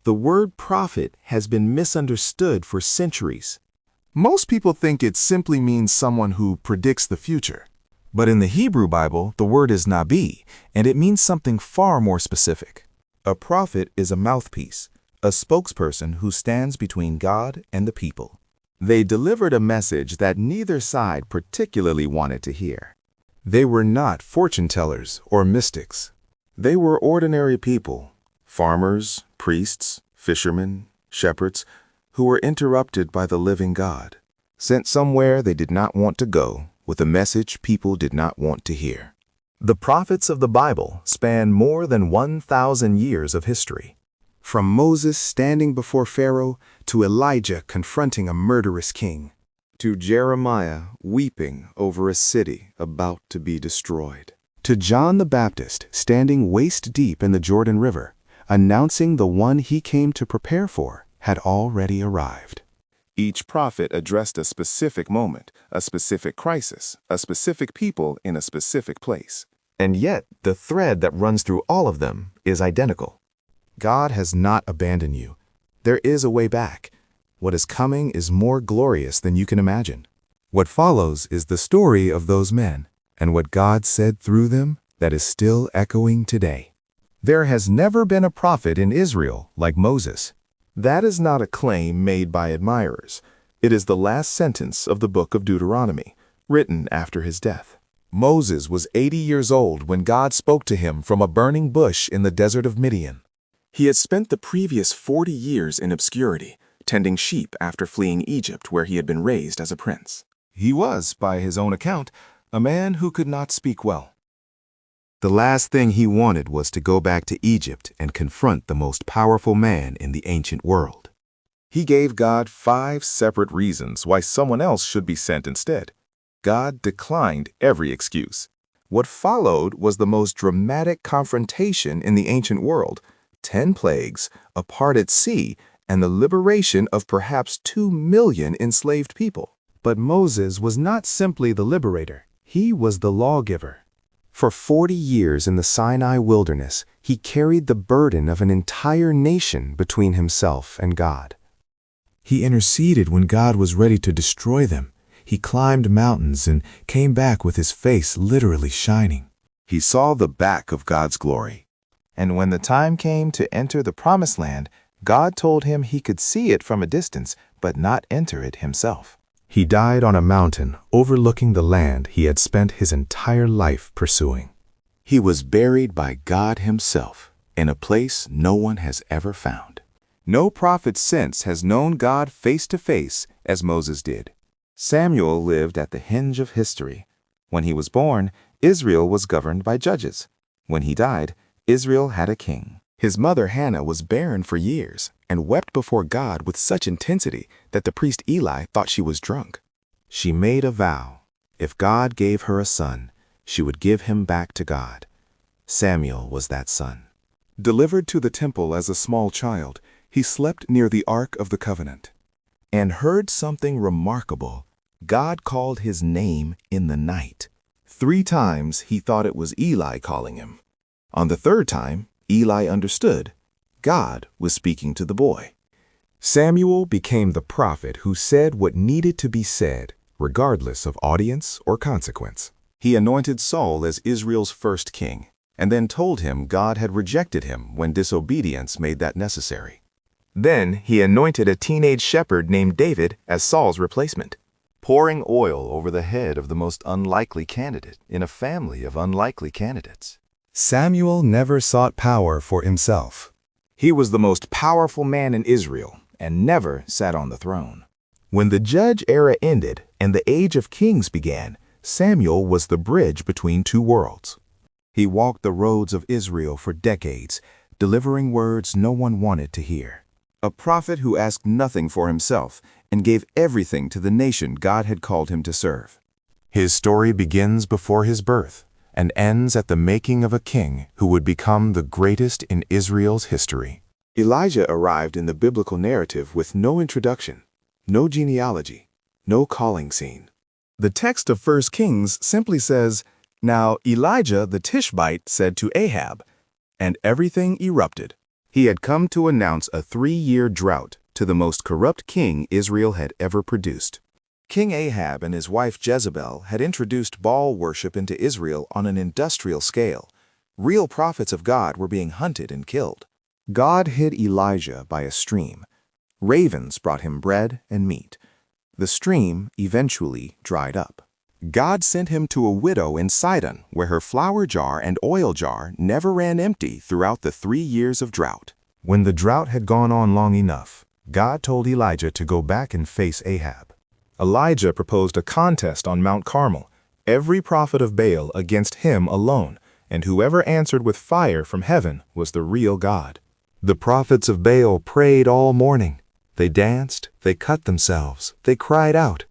The word prophet has been misunderstood for centuries. Most people think it simply means someone who predicts the future. But in the Hebrew Bible, the word is nabi, and it means something far more specific. A prophet is a mouthpiece, a spokesperson who stands between God and the people. They delivered a message that neither side particularly wanted to hear. They were not fortune tellers or mystics. They were ordinary people, farmers, priests, fishermen, shepherds, who were interrupted by the living God, sent somewhere they did not want to go, with a message people did not want to hear. The prophets of the Bible span more than 1,000 years of history. From Moses standing before Pharaoh, to Elijah confronting a murderous king, to Jeremiah weeping over a city about to be destroyed, to John the Baptist standing waist-deep in the Jordan River, announcing the one he came to prepare for had already arrived. Each prophet addressed a specific moment, a specific crisis, a specific people in a specific place. And yet, the thread that runs through all of them is identical. God has not abandoned you. There is a way back. What is coming is more glorious than you can imagine. What follows is the story of those men, and what God said through them that is still echoing today. There has never been a prophet in Israel like Moses. That is not a claim made by admirers. It is the last sentence of the book of Deuteronomy, written after his death. Moses was 80 years old when God spoke to him from a burning bush in the desert of Midian. He had spent the previous 40 years in obscurity, tending sheep after fleeing Egypt where he had been raised as a prince. He was, by his own account, a man who could not speak well. The last thing he wanted was to go back to Egypt and confront the most powerful man in the ancient world. He gave God 5 separate reasons why someone else should be sent instead. God declined every excuse. What followed was the most dramatic confrontation in the ancient world: 10 plagues, a part at sea, and the liberation of perhaps 2 million enslaved people. But Moses was not simply the liberator. He was the lawgiver. For 40 years in the Sinai wilderness, he carried the burden of an entire nation between himself and God. He interceded when God was ready to destroy them. He climbed mountains and came back with his face literally shining. He saw the back of God's glory. And when the time came to enter the promised land, God told him he could see it from a distance, but not enter it himself. He died on a mountain overlooking the land he had spent his entire life pursuing. He was buried by God himself in a place no one has ever found. No prophet since has known God face to face as Moses did. Samuel lived at the hinge of history. When he was born, Israel was governed by judges. When he died, Israel had a king. His mother Hannah was barren for years and wept before God with such intensity that the priest Eli thought she was drunk. She made a vow. If God gave her a son, she would give him back to God. Samuel was that son. Delivered to the temple as a small child, he slept near the Ark of the Covenant and heard something remarkable. God called his name in the night. 3 times he thought it was Eli calling him. On the 3rd time, Eli understood. God was speaking to the boy. Samuel became the prophet who said what needed to be said, regardless of audience or consequence. He anointed Saul as Israel's first king, and then told him God had rejected him when disobedience made that necessary. Then he anointed a teenage shepherd named David as Saul's replacement, pouring oil over the head of the most unlikely candidate in a family of unlikely candidates. Samuel never sought power for himself. He was the most powerful man in Israel and never sat on the throne. When the judge era ended and the age of kings began, Samuel was the bridge between 2 worlds. He walked the roads of Israel for decades, delivering words no one wanted to hear. A prophet who asked nothing for himself and gave everything to the nation God had called him to serve. His story begins before his birth and ends at the making of a king who would become the greatest in Israel's history. Elijah arrived in the biblical narrative with no introduction, no genealogy, no calling scene. The text of 1 Kings simply says, "Now Elijah the Tishbite said to Ahab," and everything erupted. He had come to announce a 3-year drought to the most corrupt king Israel had ever produced. King Ahab and his wife Jezebel had introduced Baal worship into Israel on an industrial scale. Real prophets of God were being hunted and killed. God hid Elijah by a stream. Ravens brought him bread and meat. The stream eventually dried up. God sent him to a widow in Sidon, where her flour jar and oil jar never ran empty throughout the 3 years of drought. When the drought had gone on long enough, God told Elijah to go back and face Ahab. Elijah proposed a contest on Mount Carmel, every prophet of Baal against him alone, and whoever answered with fire from heaven was the real God. The prophets of Baal prayed all morning. They danced, they cut themselves, they cried out.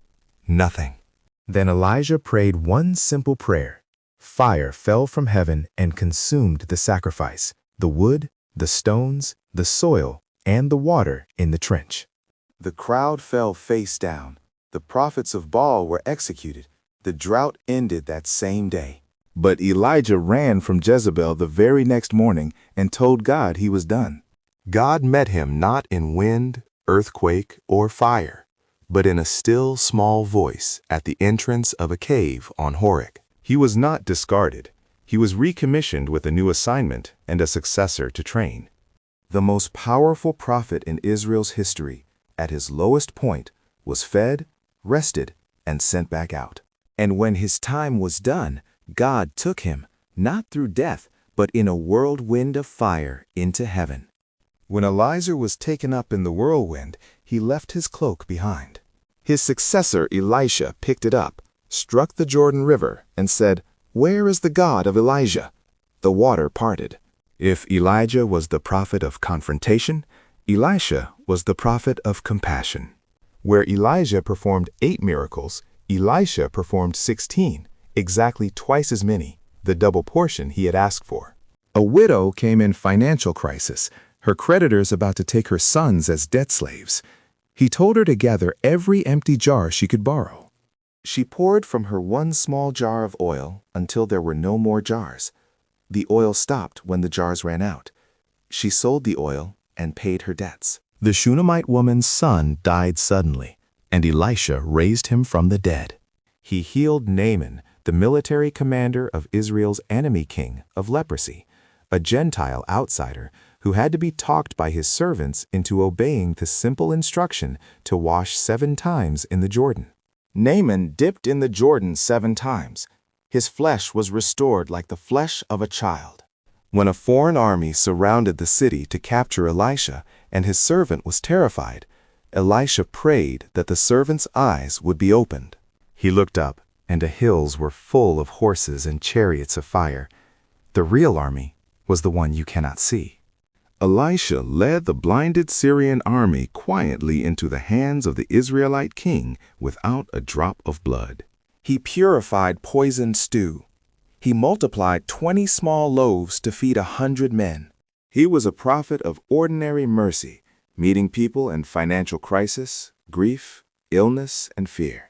Nothing. Then Elijah prayed one simple prayer. Fire fell from heaven and consumed the sacrifice, the wood, the stones, the soil, and the water in the trench. The crowd fell face down. The prophets of Baal were executed. The drought ended that same day. But Elijah ran from Jezebel the very next morning and told God he was done. God met him not in wind, earthquake, or fire, but in a still small voice at the entrance of a cave on Horeb. He was not discarded. He was recommissioned with a new assignment and a successor to train. The most powerful prophet in Israel's history, at his lowest point, was fed, rested, and sent back out. And when his time was done, God took him, not through death, but in a whirlwind of fire into heaven. When Elisha was taken up in the whirlwind, he left his cloak behind. His successor Elisha picked it up, struck the Jordan River, and said, "Where is the God of Elijah?" The water parted. If Elijah was the prophet of confrontation, Elisha was the prophet of compassion. Where Elijah performed 8 miracles, Elisha performed 16, exactly twice as many, the double portion he had asked for. A widow came in financial crisis, her creditors about to take her sons as debt slaves. He told her to gather every empty jar she could borrow. She poured from her one small jar of oil until there were no more jars. The oil stopped when the jars ran out. She sold the oil and paid her debts. The Shunammite woman's son died suddenly, and Elisha raised him from the dead. He healed Naaman, the military commander of Israel's enemy king of leprosy, a Gentile outsider who had to be talked by his servants into obeying the simple instruction to wash 7 times in the Jordan. Naaman dipped in the Jordan 7 times. His flesh was restored like the flesh of a child. When a foreign army surrounded the city to capture Elisha, and his servant was terrified, Elisha prayed that the servant's eyes would be opened. He looked up, and the hills were full of horses and chariots of fire. The real army was the one you cannot see. Elisha led the blinded Syrian army quietly into the hands of the Israelite king without a drop of blood. He purified poisoned stew. He multiplied 20 small loaves to feed 100 men. He was a prophet of ordinary mercy, meeting people in financial crisis, grief, illness, and fear.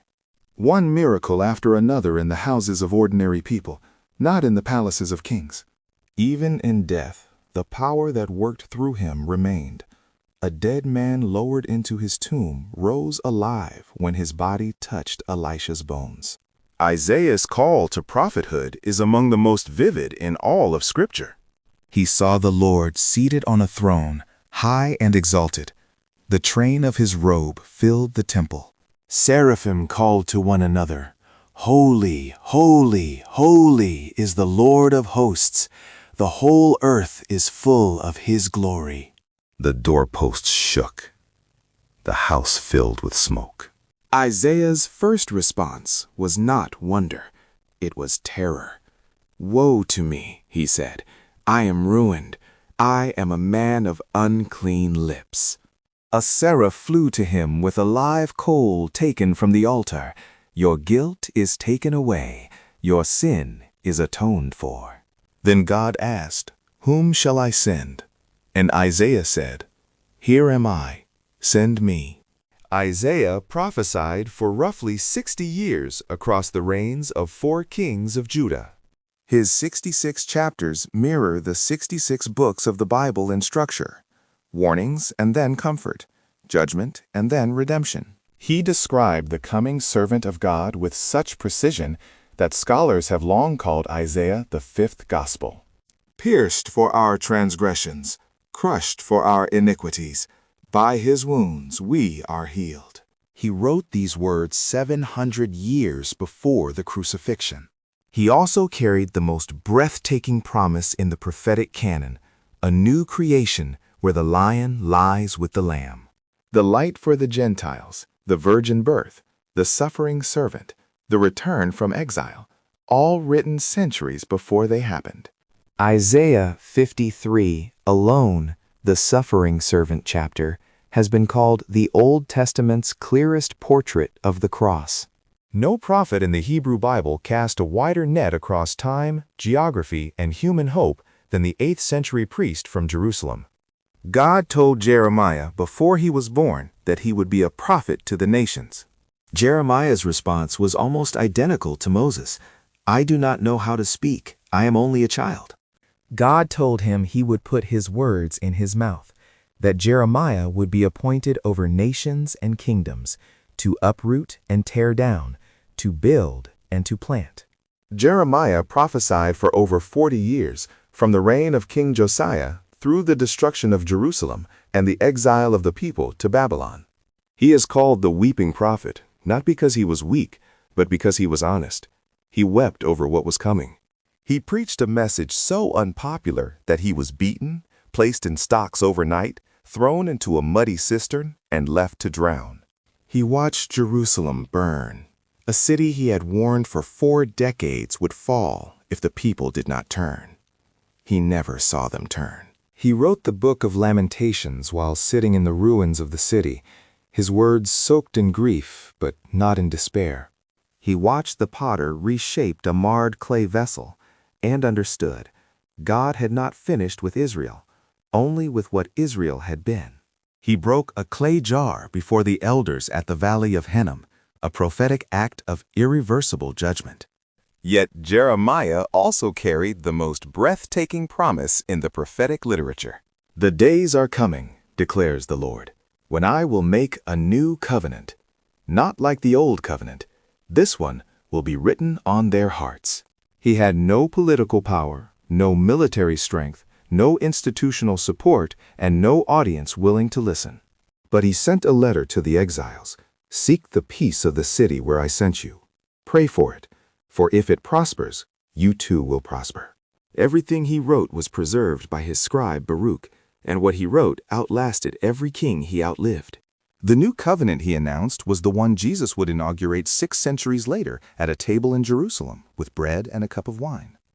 One miracle after another in the houses of ordinary people, not in the palaces of kings. Even in death, the power that worked through him remained. A dead man lowered into his tomb rose alive when his body touched Elisha's bones. Isaiah's call to prophethood is among the most vivid in all of Scripture. He saw the Lord seated on a throne, high and exalted. The train of his robe filled the temple. Seraphim called to one another, "Holy, holy, holy is the Lord of hosts. The whole earth is full of his glory." The doorposts shook. The house filled with smoke. Isaiah's first response was not wonder. It was terror. "Woe to me," he said. "I am ruined. I am a man of unclean lips." A seraph flew to him with a live coal taken from the altar. "Your guilt is taken away. Your sin is atoned for." Then God asked, "Whom shall I send?" And Isaiah said, "Here am I. Send me." Isaiah prophesied for roughly 60 years across the reigns of 4 kings of Judah. His 66 chapters mirror the 66 books of the Bible in structure. warnings and then comfort, judgment and then redemption. He described the coming servant of God with such precision that scholars have long called Isaiah the fifth gospel. Pierced for our transgressions, crushed for our iniquities, by his wounds we are healed. He wrote these words 700 years before the crucifixion. He also carried the most breathtaking promise in the prophetic canon, a new creation where the lion lies with the lamb. The light for the Gentiles, the virgin birth, the suffering servant, the return from exile, all written centuries before they happened. Isaiah 53 alone, the suffering servant chapter, has been called the Old Testament's clearest portrait of the cross. No prophet in the Hebrew Bible cast a wider net across time, geography, and human hope than the 8th century priest from Jerusalem. God told Jeremiah before he was born that he would be a prophet to the nations. Jeremiah's response was almost identical to Moses. "I do not know how to speak. I am only a child." God told him he would put his words in his mouth, that Jeremiah would be appointed over nations and kingdoms, to uproot and tear down, to build and to plant. Jeremiah prophesied for over 40 years, from the reign of King Josiah through the destruction of Jerusalem and the exile of the people to Babylon. He is called the weeping prophet, not because he was weak, but because he was honest. He wept over what was coming. He preached a message so unpopular that he was beaten, placed in stocks overnight, thrown into a muddy cistern, and left to drown. He watched Jerusalem burn. A city he had warned for 4 decades would fall if the people did not turn. He never saw them turn. He wrote the book of Lamentations while sitting in the ruins of the city, his words soaked in grief, but not in despair. He watched the potter reshape a marred clay vessel and understood God had not finished with Israel, only with what Israel had been. He broke a clay jar before the elders at the Valley of Hinnom, a prophetic act of irreversible judgment. Yet Jeremiah also carried the most breathtaking promise in the prophetic literature. "The days are coming," declares the Lord, "when I will make a new covenant. Not like the old covenant. This one will be written on their hearts." He had no political power, no military strength, no institutional support, and no audience willing to listen. But he sent a letter to the exiles. "Seek the peace of the city where I sent you. Pray for it, for if it prospers, you too will prosper." Everything he wrote was preserved by his scribe Baruch, and what he wrote outlasted every king he outlived. The new covenant he announced was the one Jesus would inaugurate 6 centuries later at a table in Jerusalem with bread and a cup of wine.